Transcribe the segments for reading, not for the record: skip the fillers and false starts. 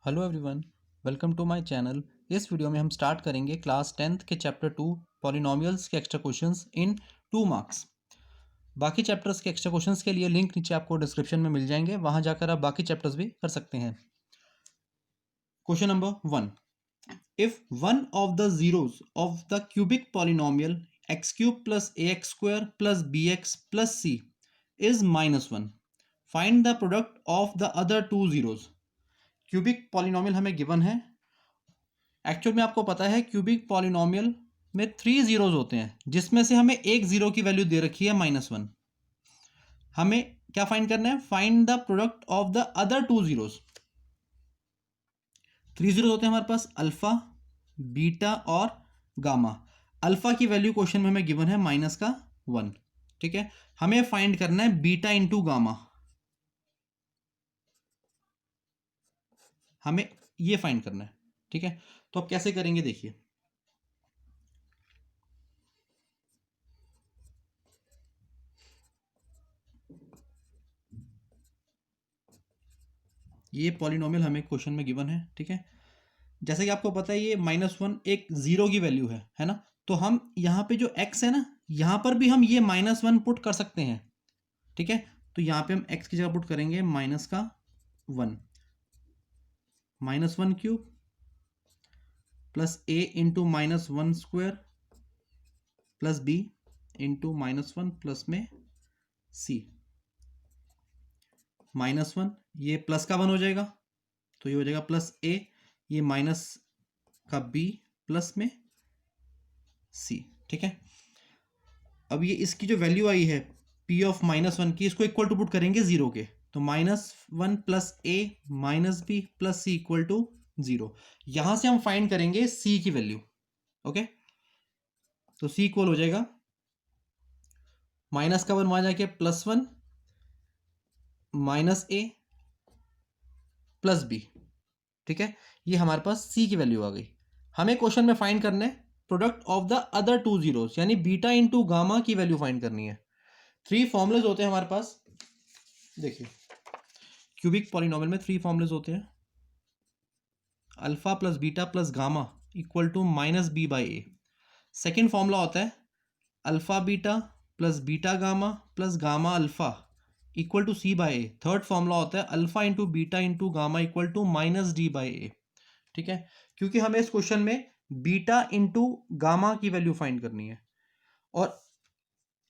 Hello everyone, welcome to my channel. इस video में हम स्टार्ट करेंगे क्लास 10th के चैप्टर 2 पॉलिनोमियल्स के एक्स्ट्रा क्वेश्चंस इन 2 मार्क्स। बाकी चैप्टर्स के एक्स्ट्रा क्वेश्चंस के लिए लिंक नीचे आपको डिस्क्रिप्शन में मिल जाएंगे, वहां जाकर आप बाकी चैप्टर्स भी कर सकते हैं। Question number 1, if one of the zeros of the cubic polynomial X cube plus A X square plus B X plus C is -1, find the product of the other two zeros. Cubic polynomial हमें given है। Actual में आपको पता है cubic polynomial में 3 zeros होते हैं, जिसमें से हमें एक जीरो की वैल्यू दे रखी है -1। हमें क्या फाइंड करना है? Find the product of the other two zeros. 3 zeros होते हैं हमारे पास, अल्फा, बीटा और गामा। अल्फा की वैल्यू क्वेश्चन में हमें गिवन है -1। ठीक है, हमें फाइंड करना है बीटा इंटू गामा। हमें ये फाइंड करना है। ठीक है, तो अब कैसे करेंगे देखिए। ये पॉलिनोमियल हमें क्वेश्चन में गिवन है। ठीक है, जैसे कि आपको पता है ये -1 एक जीरो की वैल्यू है ना। तो हम यहाँ पे जो x है ना, यहाँ पर भी हम ये -1 पुट कर सकते हैं। ठीक है, तो यहाँ पे हम x की जगह पुट करेंगे -1 -1³ plus a into -1 square plus b into -1 plus में c। -1 ये प्लस का 1 हो जाएगा, तो ये हो जाएगा प्लस a, ये माइनस का b प्लस में c। ठीक है, अब ये इसकी जो वैल्यू आई है p ऑफ -1 की, इसको इक्वल टू पुट करेंगे जीरो के, तो -1 plus a minus b plus c equal to 0। यहां से हम फाइंड करेंगे c की वैल्यू। ओके, तो c इक्वल हो जाएगा माइनस का 1 वहां जाके +1 माइनस a प्लस b। ठीक है, ये हमारे पास c की वैल्यू आ गई। हमें क्वेश्चन में फाइंड करना है product of the other two zeros, यानी बीटा इंटू गामा की वैल्यू फाइंड करनी है। 3 फॉर्मूलेज होते हैं हमारे पास। देखिए, क्यूबिक पॉलिनोमियल में 3 फॉर्मूलेज होते हैं। Alpha plus beta plus gamma equal to -b/a। Second formula होता है alpha beta plus beta gamma plus gamma alpha equal to c/a। Third formula होता है alpha into beta into gamma equal to -d/a। ठीक है, क्योंकि हमें इस question में बीटा इंटू गामा की वैल्यू फाइंड करनी है और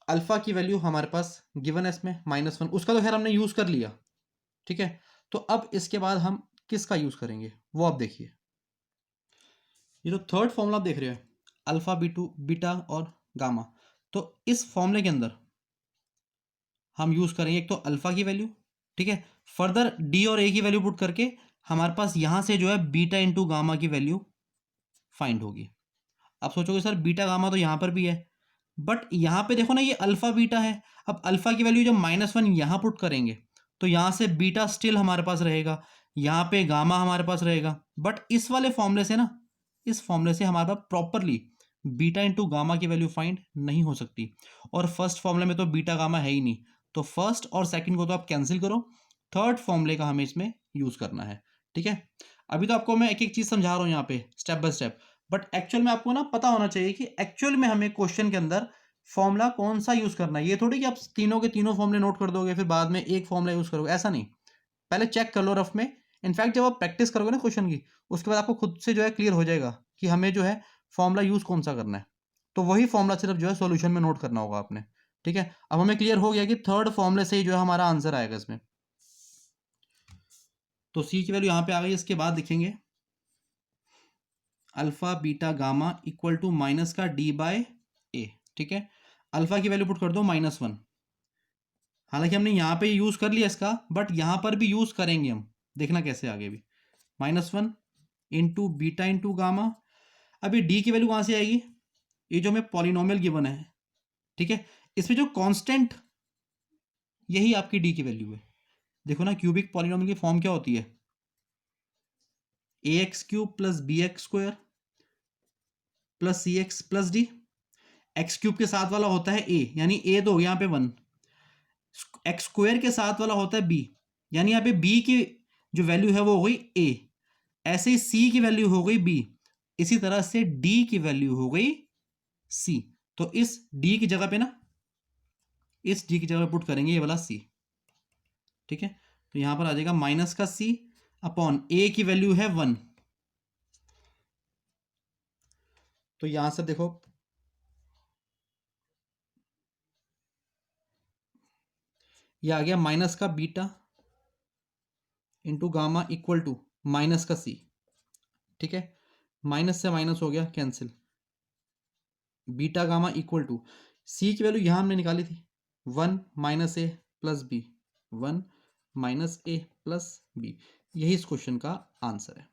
अल्फा की वैल्यू हमारे पास गिवन है इसमें -1, उसका तो खैर हमने यूज कर लिया। ठीक है, तो अब इसके बाद हम किसका यूज करेंगे वो आप देखिए। ये जो थर्ड फॉर्मूला आप देख रहे हो, अल्फा बीटा और गामा, तो इस फॉर्मूले के अंदर हम यूज करेंगे एक तो अल्फा की वैल्यू। ठीक है, फर्दर डी और ए की वैल्यू पुट करके हमारे पास यहां से जो है बीटा इंटू गामा की वैल्यू फाइंड होगी। आप सोचोगे सर बीटा गामा तो यहां पर भी है, बट यहां पे देखो ना ये अल्फा बीटा है। अब अल्फा की वैल्यू जब -1 यहां पुट करेंगे तो यहां से बीटा स्टिल हमारे पास रहेगा, यहां पे गामा हमारे पास रहेगा। बट इस वाले फॉर्मूले से ना, इस फॉर्मूले से हमारे पास प्रॉपरली बीटा इंटू गामा की वैल्यू फाइंड नहीं हो सकती। और फर्स्ट फॉर्मूले में तो बीटा गामा है ही नहीं, तो फर्स्ट और सेकंड को तो आप कैंसिल करो, थर्ड फॉर्मूले का हमें इसमें यूज करना है। ठीक है, अभी तो आपको मैं एक एक चीज समझा रहा हूं यहाँ पे step by step, but actual में आपको ना पता होना चाहिए कि एक्चुअल में हमें क्वेश्चन के अंदर फॉर्मूला कौन सा यूज करना है। ये थोड़ी कि आप तीनों के तीनों फॉर्मूले नोट कर दोगे फिर बाद में एक फॉर्मूला यूज करोगे, ऐसा नहीं। पहले चेक कर लो रफ में। इनफैक्ट जब आप प्रैक्टिस करोगे ना क्वेश्चन की, उसके बाद आपको खुद से जो है क्लियर हो जाएगा कि हमें जो है फॉर्मूला यूज कौन सा करना है। तो वही फॉर्मूला सिर्फ जो है सॉल्यूशन में नोट करना होगा आपने। ठीक है, अब हमें क्लियर हो गया कि थर्ड फॉर्मूले से ही जो है हमारा आंसर आएगा इसमें। तो सी की वैल्यू यहां पे आ गई। इसके बाद लिखेंगे alpha beta gamma equal to minus का d/a। ठीक है, अल्फा की वैल्यू पुट कर दो -1। हालांकि हमने यहां पे यूज कर लिया इसका, बट यहां पर भी यूज करेंगे हम, देखना कैसे आगे भी। -1 इंटू बीटा इंटू गामा। अभी डी की वैल्यू कहां से आएगी? ये जो हमें पॉलिनोमियल गिवन है, ठीक है, इसमें जो कांस्टेंट, यही आपकी डी की वैल्यू है। देखो ना, क्यूबिक पॉलिनोमियल की फॉर्म क्या होती है? ax³ plus bx² plus cx plus D. x³ के साथ वाला होता है a, यानी a तो हो गया यहाँ पे 1। x² के साथ वाला होता है b, यानी यहाँ पे b की जो वैल्यू है वो हो गई a। ऐसे ही सी की वैल्यू हो गई बी, इसी तरह से डी की वैल्यू हो गई सी। तो इस डी की जगह पे ना, इस डी की जगह पुट करेंगे ये वाला सी, ठीक है। तो यहां पर आ जाएगा माइनस का सी अपॉन ए की वैल्यू है 1। तो यहां से देखो ये आ गया माइनस का beta into gamma equal to minus का सी, ठीक है। माइनस से माइनस हो गया cancel, beta gamma equal to C की वैल्यू यहां हमने निकाली थी 1 minus A plus B, 1 minus A plus B. यही इस क्वेश्चन का आंसर है।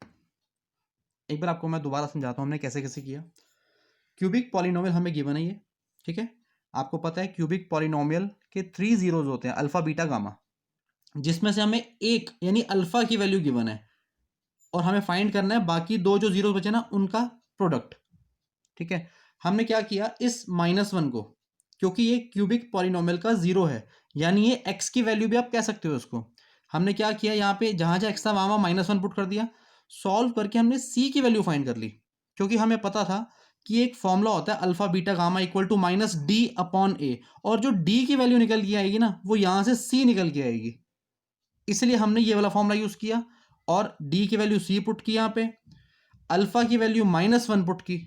एक बार आपको मैं दोबारा समझाता हूं हमने कैसे कैसे किया। क्यूबिक पॉलिनोमियल हमें गिवन है ये, ठीक है। आपको पता है क्यूबिक पॉलिनोमियल के 3 जीरोज होते हैं, अल्फा बीटा गामा, जिसमें से हमें एक यानी अल्फा की वैल्यू गिवन है और हमें फाइंड करना है बाकी दो जो जीरो बचे ना उनका प्रोडक्ट, ठीक है। हमने क्या किया, इस -1 को, क्योंकि ये क्यूबिक पॉलिनोमियल का जीरो है यानी ये एक्स की वैल्यू भी आप कह सकते हो इसको, हमने क्या किया यहाँ पे जहां जहां एक्स था वहां -1 पुट कर दिया। सॉल्व करके हमने सी की वैल्यू फाइंड कर ली, क्योंकि हमें पता था कि एक फॉर्मूला होता है alpha beta gamma equal to minus D upon A, और जो डी की वैल्यू निकल के आएगी ना वो यहां से सी निकल के आएगी, इसलिए हमने ये वाला फॉर्मूला यूज किया और डी की वैल्यू सी पुट की, यहाँ पे अल्फा की वैल्यू -1 पुट की,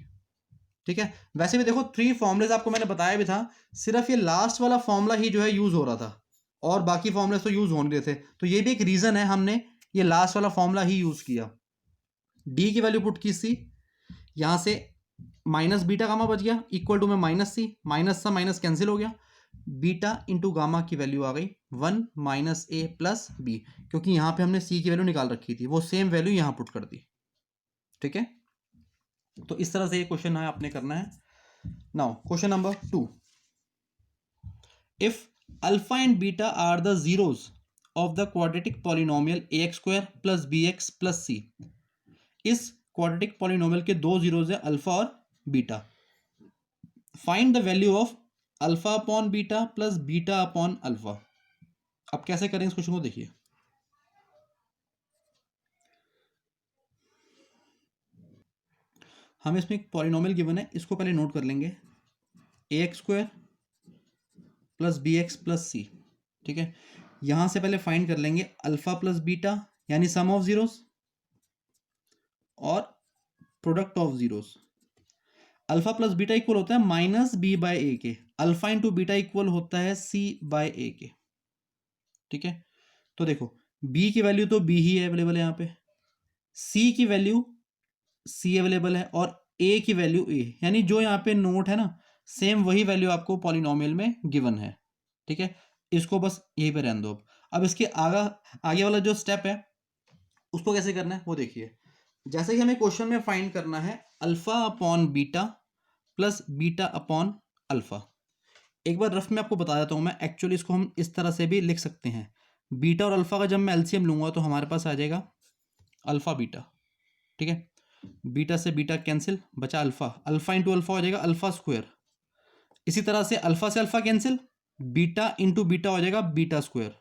ठीक है। वैसे भी देखो 3 फॉर्मुलेज आपको मैंने बताया भी था, सिर्फ ये लास्ट वाला फॉर्मूला ही जो है यूज हो रहा था और बाकी फॉर्मुलेज तो यूज हो नहीं रहे थे, तो ये भी एक रीजन है हमने ये लास्ट वाला फॉर्मूला ही यूज किया। डी की वैल्यू पुट की सी, यहां से माइनस बीटा गामा बच गया इक्वल टू में माइनस सी, माइनस सा माइनस कैंसिल हो गया, बीटा इंटू गामा की वैल्यू आ गई 1 माइनस ए प्लस बी, क्योंकि यहां पे हमने सी की वैल्यू निकाल रखी थी, वो सेम वैल्यू यहां पुट कर दी, ठीक है। तो इस तरह से ये क्वेश्चन है आपने करना है। Now question number 2, if alpha and beta are the zeros of the quadratic polynomial ax square plus bx plus c, इस क्वाड्रेटिक पॉलिनोमियल के दो जीरोस है अल्फा और beta, find the value of alpha upon beta plus beta upon alpha. अब कैसे करें इस question को, देखिए हम इसमें एक पॉलिनोमियल गिवन है, इसको पहले नोट कर लेंगे, ax square plus bx plus c, ठीक है। यहां से पहले फाइंड कर लेंगे अल्फा प्लस बीटा यानी सम ऑफ जीरोस और product of zeros. Alpha plus beta equal होता है माइनस बी बाय ए के, अल्फा इंटू बीटा इक्वल होता है सी बाय ए के, ठीक है। तो देखो बी की वैल्यू तो बी ही अवेलेबल है यहाँ पे, सी की वैल्यू सी अवेलेबल है और ए की वैल्यू ए, यानी जो यहाँ पे नोट है ना सेम वही वैल्यू आपको पॉलिनोमियल में गिवन है, ठीक है। इसको बस यहीं पे रहने दो। अब इसके आगे वाला जो स्टेप है उसको कैसे करना है वो देखिए। जैसे कि हमें क्वेश्चन में फाइंड करना है alpha upon beta plus beta upon alpha, एक बार रफ में आपको बता देता हूं मैं, एक्चुअली इसको हम इस तरह से भी लिख सकते हैं, बीटा और अल्फा का जब मैं एलसीएम लूंगा तो हमारे पास आ जाएगा अल्फा बीटा, ठीक है। बीटा से बीटा कैंसिल, बचा अल्फा, अल्फा इंटू अल्फा हो जाएगा अल्फा स्क्वायर, इसी तरह से अल्फा से alpha cancel, beta into beta हो जाएगा बीटा स्क्वायर,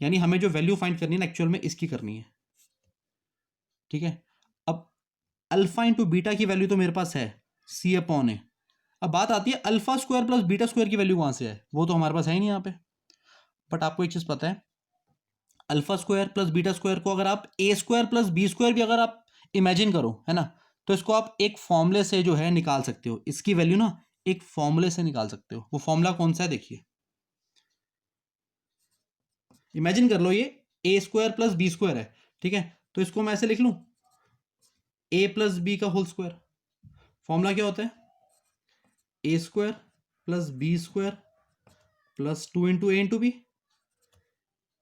यानी हमें जो वैल्यू फाइंड करनी है ना एक्चुअल में इसकी करनी है, ठीक है। अब अल्फा इंटू बीटा की वैल्यू तो मेरे पास है सी अपॉन ए, अब बात आती है alpha square plus beta square की वैल्यू कहां से है, वो तो हमारे पास है ही नहीं यहाँ पे। बट आपको एक चीज पता है, alpha square plus beta square को अगर आप ए स्क्वायर प्लस बी स्क्वायर भी अगर आप इमेजिन करो है ना, तो इसको आप एक फॉर्मूले से जो है निकाल सकते हो, इसकी वैल्यू ना एक फॉर्मूले से निकाल सकते हो। वो फॉर्मूला कौन सा है देखिए, इमेजिन कर लो ये A square plus B square है, ठीक है। तो इसको मैं ऐसे लिख लूं ए प्लस बी का होल स्क्वायर, फॉर्मूला क्या होता है A square plus B square plus 2 into A into B,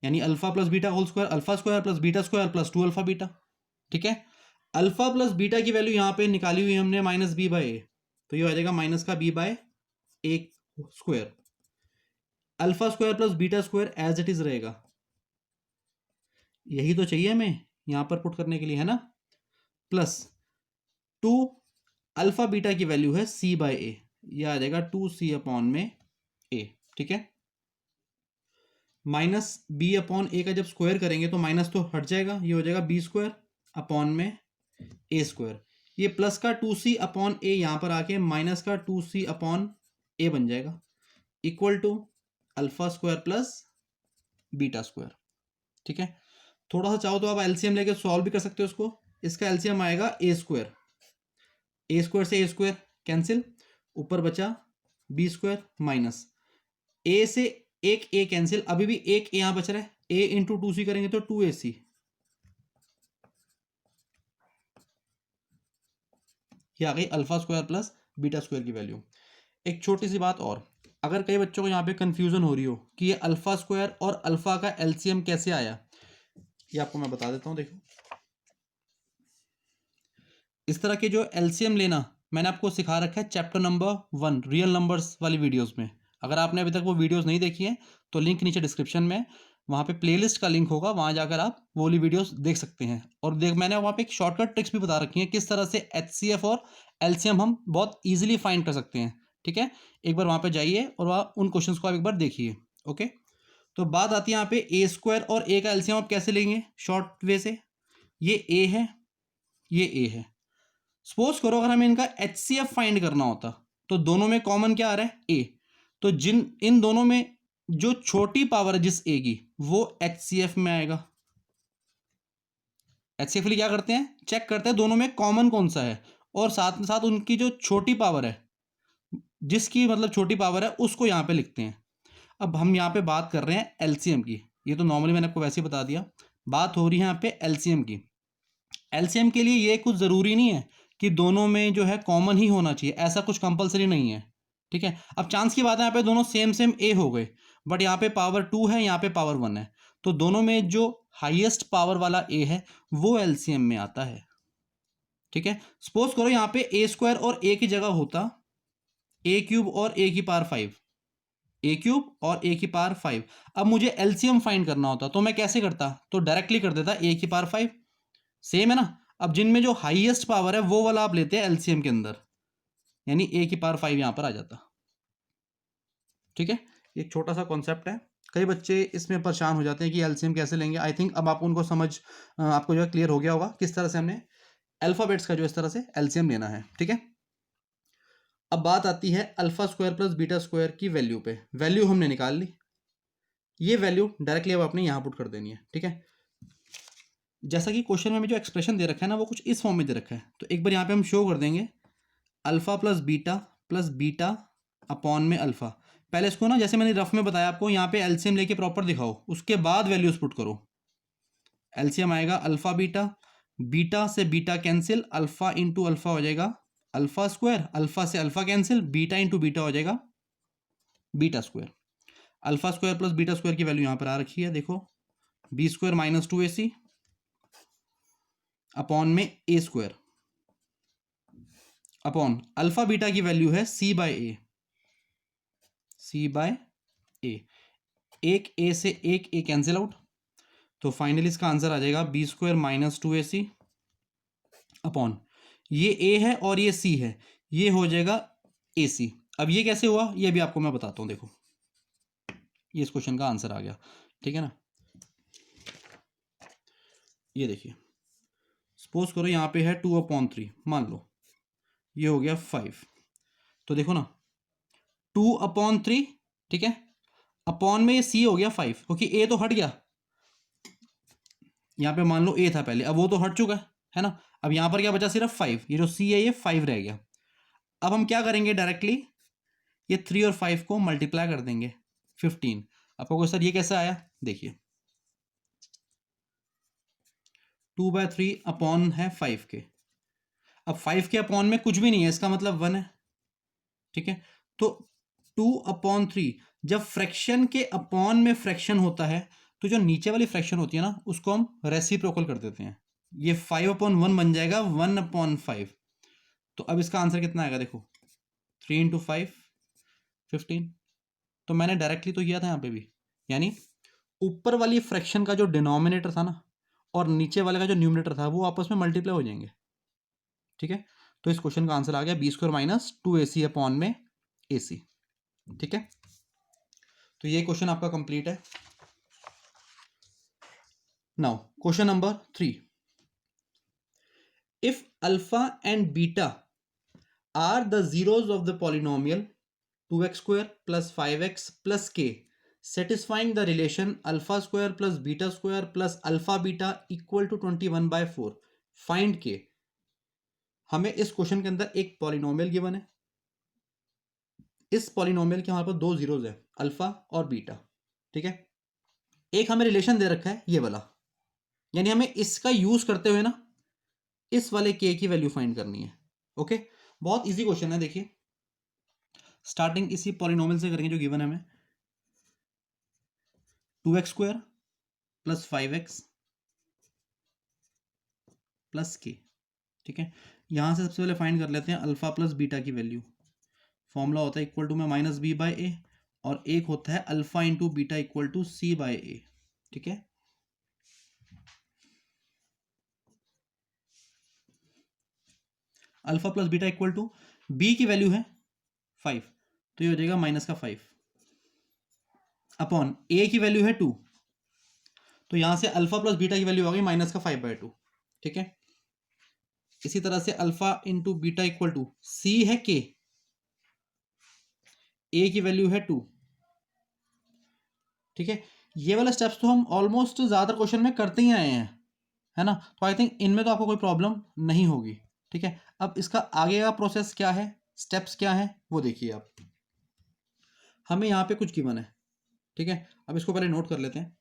यानी alpha plus beta whole square, alpha square plus beta square plus 2 alpha beta, ठीक है। अल्फा प्लस बीटा की value यहां पे निकाली हुई हमने माइनस बी बाय ए, तो ये आ जाएगा माइनस का b by a square, alpha square plus beta square as it is रहेगा, यही तो चाहिए हमें यहां पर पुट करने के लिए है ना, प्लस 2 अल्फा बीटा की वैल्यू है सी बाय ए, यह आ जाएगा 2c अपॉन में ए, ठीक है। माइनस बी अपॉन ए का जब स्क्वायर करेंगे तो माइनस तो हट जाएगा, ये हो जाएगा बी स्क्वायर अपॉन में ए स्क्वायर, ये प्लस का 2c अपॉन ए यहाँ पर आके माइनस का 2c अपॉन ए बन जाएगा, equal to alpha square plus beta square. ठीक है, थोड़ा सा चाहो तो आप एलसीएम लेके सॉल्व भी कर सकते हो उसको। इसका एलसीएम आएगा ए स्क्वायर, ए स्क्वायर से ए स्क्वायर कैंसिल, ऊपर बचा बी स्क्वायर माइनस ए से एक ए कैंसिल, अभी भी एक ए यहां बच रहा है, ए इंटू 2c करेंगे तो 2ac, ये आ गई alpha square plus beta square की वैल्यू। एक छोटी सी बात और, अगर कई बच्चों को यहाँ पे कंफ्यूजन हो रही हो कि ये अल्फा स्क्वायर और अल्फा का एलसीएम कैसे आया, ये आपको मैं बता देता हूँ। देखो, इस तरह के जो एलसीएम लेना मैंने आपको सिखा रखा है चैप्टर नंबर 1 रियल नंबर्स वाली वीडियोस में। अगर आपने अभी तक वो वीडियोस नहीं देखी है तो लिंक नीचे डिस्क्रिप्शन में, वहाँ पे प्लेलिस्ट का लिंक होगा, वहाँ जाकर आप वो वाली वीडियोस देख सकते हैं। और मैंने वहाँ पे एक शॉर्टकट ट्रिक्स भी बता रखी है किस तरह से एचसीएफ और एलसीएम हम बहुत ईजिली फाइंड कर सकते हैं। ठीक है, एक बार वहाँ पे जाइए और वहाँ उन क्वेश्चंस को आप एक बार देखिए। ओके, तो बात आती है यहाँ पे ए स्क्वायर और ए का एलसीएम आप कैसे लेंगे शॉर्ट वे से। ये ए है, ये ए है। सपोज करो अगर हमें इनका एचसीएफ फाइंड करना होता तो दोनों में कॉमन क्या आ रहा है, ए। तो इन दोनों में जो छोटी पावर है जिस ए की, वो एचसीएफ में आएगा। एचसीएफ लिए क्या करते हैं, चेक करते हैं दोनों में कॉमन कौन सा है, और साथ में साथ उनकी जो छोटी पावर है, जिसकी मतलब छोटी पावर है, उसको यहां पे लिखते हैं। अब हम यहाँ पे बात कर रहे हैं एलसीएम की, ये तो नॉर्मली मैंने आपको वैसे ही बता दिया, बात हो रही है यहाँ पे एलसीएम की। एलसीएम के लिए ये कुछ ज़रूरी नहीं है कि दोनों में जो है कॉमन ही होना चाहिए, ऐसा कुछ कंपलसरी नहीं है। ठीक है, अब चांस की बात है, यहाँ पे दोनों सेम सेम ए हो गए, बट यहाँ पे पावर 2 है, यहाँ पे पावर 1 है, तो दोनों में जो हाईएस्ट पावर वाला ए है वो एलसीएम में आता है। ठीक है, सपोज करो यहाँ पे ए स्क्वायर और ए की जगह होता ए क्यूब और ए की पावर 5, ए क्यूब और ए की पावर 5। अब मुझे एलसीएम फाइंड करना होता तो मैं कैसे करता, तो डायरेक्टली कर देता ए की पावर 5, सेम है ना। अब जिनमें जो हाईएस्ट पावर है वो वाला आप लेते हैं एलसीएम के अंदर, यानी ए की पावर 5 यहां पर आ जाता। ठीक है, एक छोटा सा कॉन्सेप्ट है, कई बच्चे इसमें परेशान हो जाते हैं कि एलसीएम कैसे लेंगे। आई थिंक अब आप उनको समझ आपको जो है क्लियर हो गया होगा किस तरह से हमने अल्फाबेट्स का जो इस तरह से एलसीएम लेना है। ठीक है, अब बात आती है alpha square plus beta square की वैल्यू पे। वैल्यू हमने निकाल ली, ये वैल्यू डायरेक्टली अब आपने यहाँ पुट कर देनी है। ठीक है, जैसा कि क्वेश्चन में जो एक्सप्रेशन दे रखा है ना, वो कुछ इस फॉर्म में दे रखा है, तो एक बार यहाँ पे हम शो कर देंगे अल्फा प्लस बीटा अपॉन में अल्फा। पहले इसको ना, जैसे मैंने रफ में बताया आपको, यहाँ पे एलसीएम लेके प्रॉपर दिखाओ, उसके बाद वैल्यूज पुट करो। एलसीएम आएगा अल्फा बीटा, बीटा से beta cancel, alpha into alpha हो जाएगा अल्फा स्क्वायर, अल्फा से alpha cancel, beta into beta हो जाएगा beta square. Alpha square plus beta square की वैल्यू यहाँ पर आ रखी है, देखो, B square minus 2ac upon में ए स्क्वायर अपॉन अल्फा बीटा की वैल्यू है सी बाय ए, सी बाय ए, एक ए से एक ए कैंसिल आउट, तो फाइनली इसका आंसर आ जाएगा B square minus 2ac upon, ये ए है और ये सी है, ये हो जाएगा ए सी। अब ये कैसे हुआ ये भी आपको मैं बताता हूं। देखो, ये इस क्वेश्चन का आंसर आ गया। ठीक है ना, ये देखिए, सपोज करो यहाँ पे है 2/3, मान लो ये हो गया 5, तो देखो ना 2/3, ठीक है, अपॉन में ये सी हो गया 5, क्योंकि ए तो हट गया, यहाँ पे मान लो ए था पहले, अब वो तो हट चुका है ना। अब यहाँ पर क्या बचा, सिर्फ 5, ये जो सी है ये 5 रह गया। अब हम क्या करेंगे, डायरेक्टली ये 3 और 5 को मल्टीप्लाई कर देंगे 15। आपको सर ये कैसे आया, देखिए 2/3 अपॉन है 5 के, अब 5 के अपॉन में कुछ भी नहीं है, इसका मतलब 1 है। ठीक है, तो 2/3 जब फ्रैक्शन के अपॉन में फ्रैक्शन होता है, तो जो नीचे वाली फ्रैक्शन होती है ना, उसको हम रेसिप्रोकल कर देते हैं, ये 5/1 बन जाएगा 1/5। तो अब इसका आंसर कितना आएगा, देखो 3 × 5 15। तो मैंने डायरेक्टली तो किया था यहाँ पे भी, यानी ऊपर वाली फ्रैक्शन का जो डिनोमिनेटर था ना, और नीचे वाले का जो न्यूमिनेटर था, वो आपस में मल्टीप्लाई हो जाएंगे। ठीक है, तो इस क्वेश्चन का आंसर आ गया b square minus 2ac upon में ac। ठीक है, तो ये क्वेश्चन आपका कंप्लीट है। Now question number 3, if alpha and beta are the zeros of the polynomial 2x² plus 5x plus k satisfying the relation alpha square plus beta square plus alpha beta equal to 21/4 find k। हमें इस question के अंदर एक polynomial given है, इस polynomial के हमारे पास दो जीरोज है अल्फा और बीटा, ठीक है। एक हमें रिलेशन दे रखा है ये वाला, यानी हमें इसका यूज करते हुए ना इस वाले के की वैल्यू फाइंड करनी है। ओके, बहुत इजी क्वेश्चन है। देखिए स्टार्टिंग इसी पॉलिनोमियल से करेंगे जो गिवन है हमें, 2x² plus 5x प्लस के, ठीक है। यहां से सबसे पहले फाइंड कर लेते हैं अल्फा प्लस बीटा की वैल्यू। फॉर्मूला होता है इक्वल टू में -b/a और एक होता है alpha into beta equal to c/a, ठीक है। Alpha plus beta equal to b की वैल्यू है 5, तो ये हो जाएगा -5 अपॉन a की वैल्यू है 2, तो यहां से अल्फा प्लस बीटा की वैल्यू आ गई -5/2, ठीक है। इसी तरह से alpha into beta equal to c है k, a की वैल्यू है 2, ठीक है। ये वाला स्टेप्स तो हम ऑलमोस्ट ज्यादातर क्वेश्चन में करते ही आए हैं, है ना, तो आई थिंक इनमें तो आपको कोई प्रॉब्लम नहीं होगी, ठीक है। अब इसका आगे का प्रोसेस क्या है, स्टेप्स क्या है वो देखिए आप। हमें यहाँ पे कुछ गिवन है, ठीक है। अब इसको पहले नोट कर लेते हैं।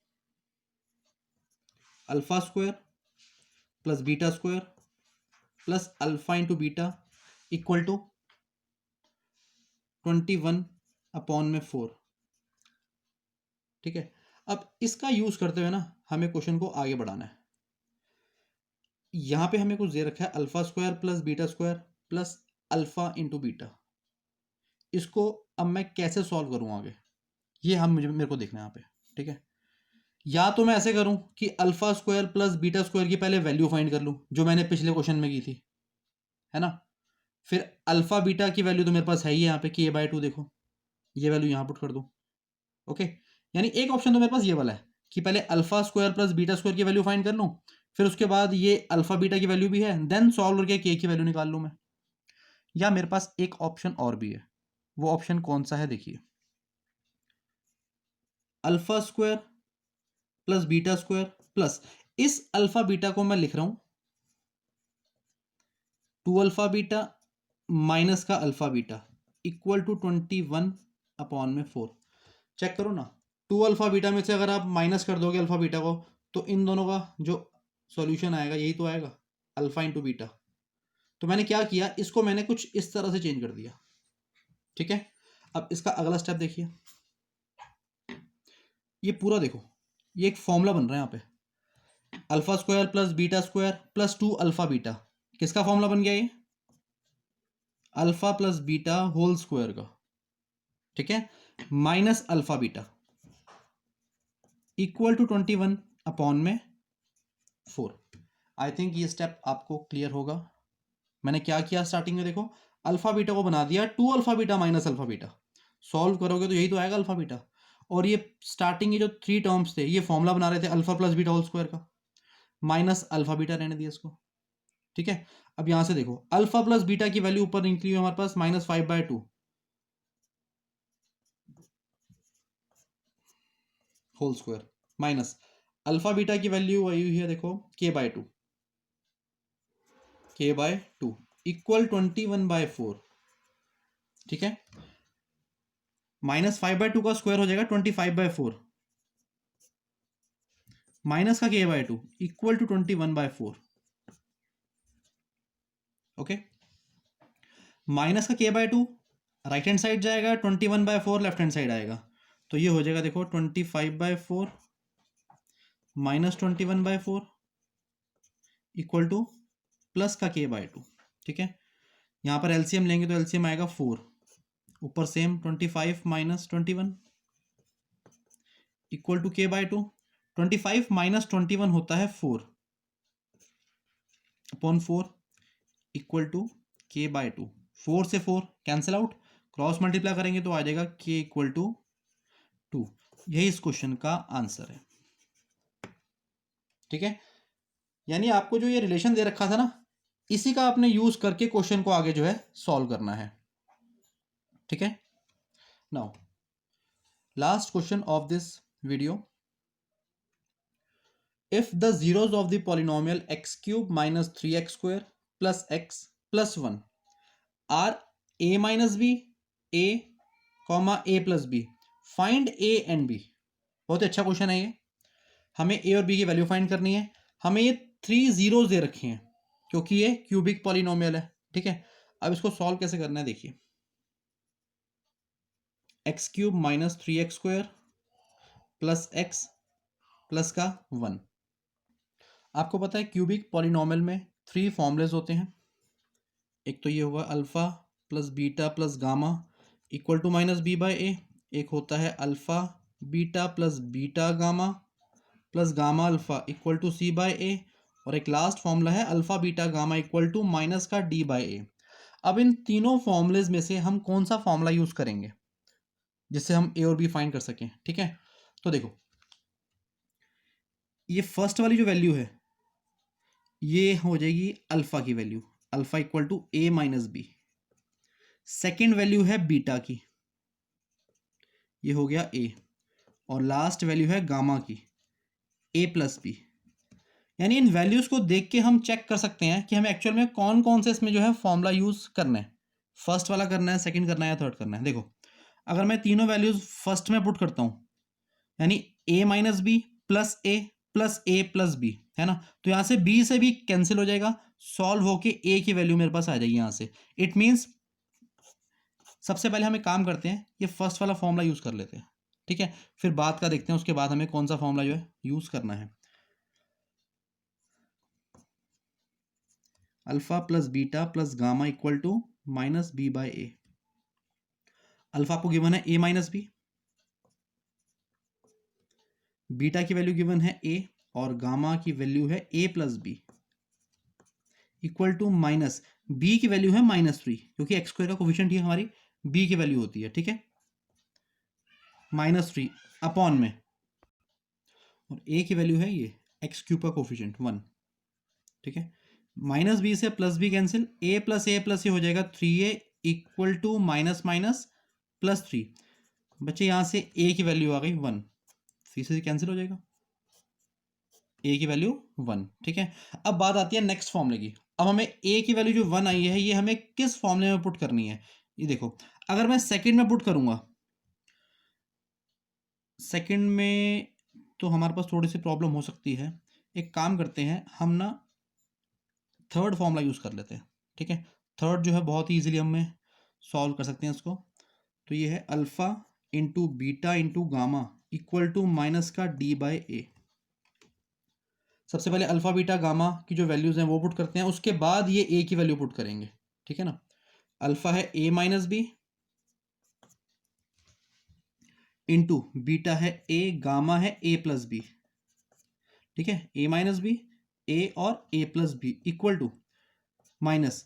Alpha square plus beta square plus alpha into beta equal to 21/4, ठीक है। अब इसका यूज करते हुए ना हमें क्वेश्चन को आगे बढ़ाना है। यहां पे हमें कुछ दे रखा है alpha square plus beta square plus alpha into beta. इसको अब मैं कैसे सॉल्व करूं आगे, ये मेरे को देखना है यहाँ पे, ठीक है। या तो मैं ऐसे करूं कि alpha square plus beta square की पहले वैल्यू फाइंड कर लूं जो मैंने पिछले क्वेश्चन में की थी, है ना। फिर अल्फा बीटा की वैल्यू तो मेरे पास है ही यहाँ पे k/2, देखो ये वैल्यू यहाँ पुट कर दूं। ओके, यानी एक ऑप्शन तो मेरे पास ये वाला है कि पहले alpha square plus beta square की वैल्यू फाइंड कर लूं, फिर उसके बाद ये अल्फा बीटा की वैल्यू भी है, देन सॉल्व करके के की वैल्यू निकाल लूं मैं। या मेरे पास एक ऑप्शन और भी है, वो ऑप्शन कौन सा है देखिए। Alpha square plus beta square plus इस अल्फा बीटा को मैं लिख रहा हूं 2 अल्फा बीटा माइनस का alpha beta equal to 21/4। Check करो ना, 2 अल्फा बीटा में से अगर आप माइनस कर दोगे अल्फा बीटा को तो इन दोनों का जो सॉल्यूशन आएगा यही तो आएगा, अल्फा इंटू बीटा। तो मैंने क्या किया, इसको मैंने कुछ इस तरह से चेंज कर दिया, ठीक है। अब इसका अगला स्टेप देखिए, ये पूरा देखो, ये एक फॉर्मूला बन रहा है यहाँ पे, alpha square plus beta square plus 2 alpha beta. किसका फॉर्मूला बन गया ये, alpha plus beta whole square का, ठीक है, minus alpha beta equal to 21/4। I think ये स्टेप आपको क्लियर होगा। मैंने क्या किया स्टार्टिंग में, देखो अल्फा बीटा को बना दिया 2 alpha beta minus alpha beta, solve करोगे तो यही तो आएगा अल्फा बीटा। और ये स्टार्टिंग के जो 3 टर्म्स थे ये फॉर्मूला बना रहे थे alpha plus beta whole square का, माइनस अल्फा बीटा रहने दिया इसको, ठीक है। अब यहां से देखो अल्फा प्लस बीटा की वैल्यू ऊपर निकली हुई हमारे पास -5/2 whole square minus alpha beta की वैल्यू आई हुई है देखो k/2 इक्वल 21/4, ठीक है। -5/2 का स्क्वायर हो जाएगा 25/4 माइनस का k/2 equal to 21/4। Okay, minus का k/2 राइट हैंड साइड जाएगा, 21/4 लेफ्ट हैंड साइड आएगा, तो ये हो जाएगा देखो 25/4 माइनस 21/4 इक्वल टू प्लस का k/2, ठीक है। यहाँ पर एलसीएम लेंगे तो एलसीएम आएगा 4, ऊपर same 25 minus 21 equal to k/2। 25 minus 21 होता है 4 अपॉन 4 इक्वल टू k/2। 4 से 4 कैंसिल आउट, क्रॉस मल्टीप्लाई करेंगे तो आ जाएगा k इक्वल टू 2। यही इस क्वेश्चन का आंसर है, ठीक है। यानी आपको जो ये रिलेशन दे रखा था ना इसी का आपने यूज करके क्वेश्चन को आगे जो है सॉल्व करना है, ठीक है। Now last question of this video, if the zeros of the polynomial x cube minus 3x square plus x plus 1 are a minus b, a comma a plus b, find a and b। बहुत अच्छा question है ये। हमें a और b की value find करनी है। हमें ये 3 जीरोस दे रखे हैं क्योंकि ये क्यूबिक पॉलिनोमियल है, ठीक है। अब इसको सॉल्व कैसे करना है देखिए, x cube minus 3x square plus x plus का 1। आपको पता है क्यूबिक पॉलिनोमियल में 3 फॉर्मूलेज होते हैं। एक तो ये होगा alpha plus beta plus gamma equal to minus B by A. एक होता है alpha beta plus beta gamma plus gamma alpha equal to C by A. और एक लास्ट फॉर्मूला है alpha beta gamma equal to minus का D by A. अब इन तीनों फॉर्मूलेज में से हम कौन सा फॉर्मूला यूज करेंगे जिससे हम ए और बी फाइंड कर सकें, ठीक है। तो देखो, ये फर्स्ट वाली जो वैल्यू है ये हो जाएगी अल्फा की value, alpha equal to a minus b. Second value है बीटा की, ये हो गया ए। और लास्ट वैल्यू है गामा की, ए प्लस बी। यानी इन वैल्यूज को देख के हम चेक कर सकते हैं कि हमें एक्चुअल में कौन कौन से इसमें जो है फॉर्मूला यूज करना है। फर्स्ट वाला करना है, सेकंड करना है या थर्ड करना है। देखो, अगर मैं तीनों वैल्यूज फर्स्ट में पुट करता हूं, यानी ए माइनस बी प्लस ए प्लस बी, है ना, तो यहां से बी से भी कैंसिल हो जाएगा, सॉल्व होके ए की वैल्यू मेरे पास आ जाएगी यहां से। इट मीन्स सबसे पहले हम एक काम करते हैं, ये फर्स्ट वाला फॉर्मूला यूज कर लेते हैं, ठीक है। फिर बाद का देखते हैं उसके बाद हमें कौन सा फॉर्मूला जो है यूज करना है। Alpha plus beta plus gamma equal to minus B by A. Alpha आपको गिवन है ए माइनस बी, बीटा की वैल्यू गिवन है ए, और गामा की वैल्यू है A plus B equal to minus B की वैल्यू है -3, क्योंकि एक्स स्क्वायर का कोफिशिएंट ही हमारी बी की वैल्यू होती है, ठीक है। -3 अपॉन में, और ए की वैल्यू है ये एक्स क्यूब का कोफिशिएंट 1, ठीक है। माइनस बी से plus b cancel, a plus ये हो जाएगा 3a equal to minus minus plus 3। बच्चे यहां से ए की वैल्यू आ गई 1, सी से कैंसिल हो जाएगा, ए की वैल्यू 1, ठीक है। अब बात आती है नेक्स्ट फॉर्मूले की। अब हमें ए की वैल्यू जो 1 आई है ये हमें किस फॉर्मूले में पुट करनी है, ये देखो। अगर मैं सेकंड में पुट करूंगा, सेकंड में तो हमारे पास थोड़ी सी प्रॉब्लम हो सकती है। एक काम करते हैं हम ना, थर्ड फॉर्मूला यूज कर लेते हैं, ठीक है। थर्ड जो है बहुत ही इजीली हमें सॉल्व कर सकते हैं इसको। तो ये है alpha into beta into gamma equal to minus का डी बाई ए। सबसे पहले अल्फा बीटा गामा की जो वैल्यूज हैं वो पुट करते हैं, उसके बाद ये ए की वैल्यू पुट करेंगे, ठीक है ना। अल्फा है A minus B into beta है ए, गामा है ए प्लस बी, ठीक है। ए माइनस बी, ए और A plus B equal to minus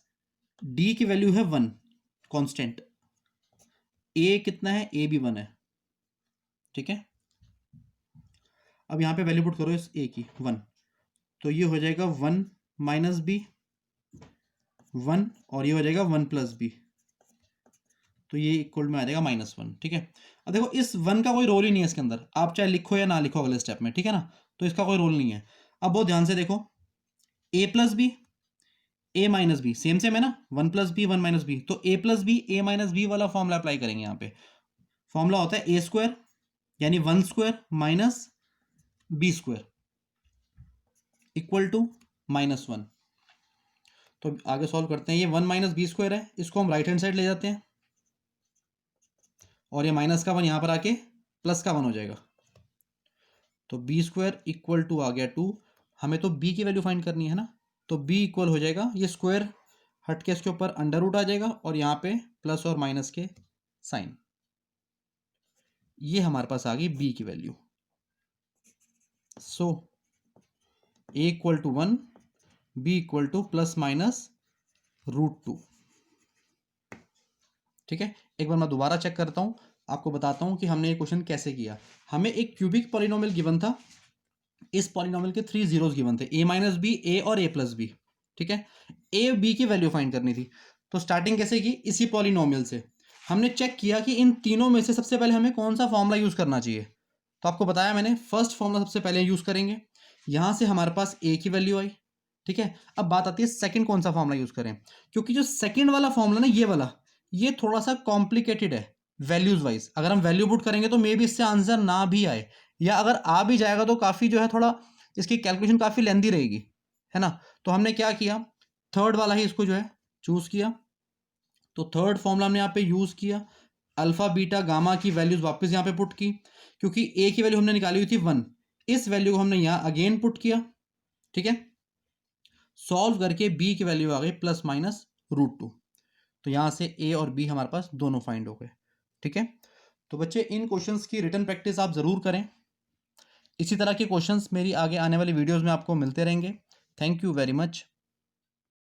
D की वैल्यू है 1 कांस्टेंट, ए कितना है, ए भी 1 है, ठीक है। अब यहां पे वैल्यू पुट करो इस ए की 1, तो ये हो जाएगा 1 माइनस बी 1, और ये हो जाएगा 1 प्लस बी, तो ये इक्वल में आ जाएगा -1, ठीक है। अब देखो, इस 1 का कोई रोल ही नहीं है इसके अंदर, आप चाहे लिखो या ना लिखो अगले स्टेप में, ठीक है ना, तो इसका कोई रोल नहीं है। अब बहुत ध्यान से देखो, A plus B A minus B same same है ना, 1 प्लस बी 1 माइनस बी, तो A plus B A minus B वाला फॉर्मूला अप्लाई करेंगे। यहाँ पे फॉर्मूला होता है ए स्क्वायर यानी 1 square minus b square equal to -1। तो आगे सॉल्व करते हैं। ये 1 माइनस बी स्क्वायर है, इसको हम राइट हैंड साइड ले जाते हैं, और ये माइनस का 1 यहां पर आके प्लस का 1 हो जाएगा, तो बी स्क्वायर इक्वल टू आ गया 2। हमें तो बी की वैल्यू फाइंड करनी है ना, तो बी इक्वल हो जाएगा, ये स्क्वायर हट के इसके ऊपर अंडर रूट आ जाएगा, और यहाँ पे प्लस और माइनस के साइन। ये हमारे पास आ गई बी की वैल्यू। So a equal to 1, b equal to plus minus √2, ठीक है। एक बार मैं दोबारा चेक करता हूं, आपको बताता हूं कि हमने ये क्वेश्चन कैसे किया। हमें एक क्यूबिक पॉलिनोमियल गिवन था, इस पॉलिनोमियल के 3 जीरोस गिवन थे, ए माइनस बी, ए और ए प्लस बी, ठीक है। ए बी की वैल्यू फाइंड करनी थी। तो स्टार्टिंग कैसे की, इसी पॉलिनोमियल से हमने चेक किया कि इन तीनों में से सबसे पहले हमें कौन सा फॉर्मूला यूज़ करना चाहिए। तो आपको बताया मैंने, फर्स्ट फॉर्मूला सबसे पहले यूज़ करेंगे। यहाँ से हमारे पास ए की वैल्यू आई, ठीक है। अब बात आती है सेकंड कौन सा फॉर्मूला यूज़ करें, क्योंकि जो सेकंड वाला फॉर्मूला ना, ये वाला, ये थोड़ा सा कॉम्प्लिकेटेड है वैल्यूज वाइज। अगर हम वैल्यू पुट करेंगे तो मे बी इससे आंसर ना भी आए, या अगर आ भी जाएगा तो काफ़ी जो है थोड़ा इसकी कैलकुलेशन काफ़ी लेंदी रहेगी, है ना। तो हमने क्या किया, थर्ड वाला ही इसको जो है चूज़ किया। तो थर्ड फॉर्मूला हमने यहाँ पे यूज़ किया, अल्फा बीटा गामा की वैल्यूज वापस यहाँ पे पुट की, क्योंकि ए की वैल्यू हमने निकाली हुई थी 1, इस वैल्यू को हमने यहाँ अगेन पुट किया, ठीक है। सॉल्व करके बी की वैल्यू आ गई +-√2। तो यहाँ से ए और बी हमारे पास दोनों फाइंड हो गए, ठीक है। तो बच्चे इन क्वेश्चंस की रिटन प्रैक्टिस आप ज़रूर करें। इसी तरह के क्वेश्चंस मेरी आगे आने वाली वीडियोस में आपको मिलते रहेंगे। Thank you very much.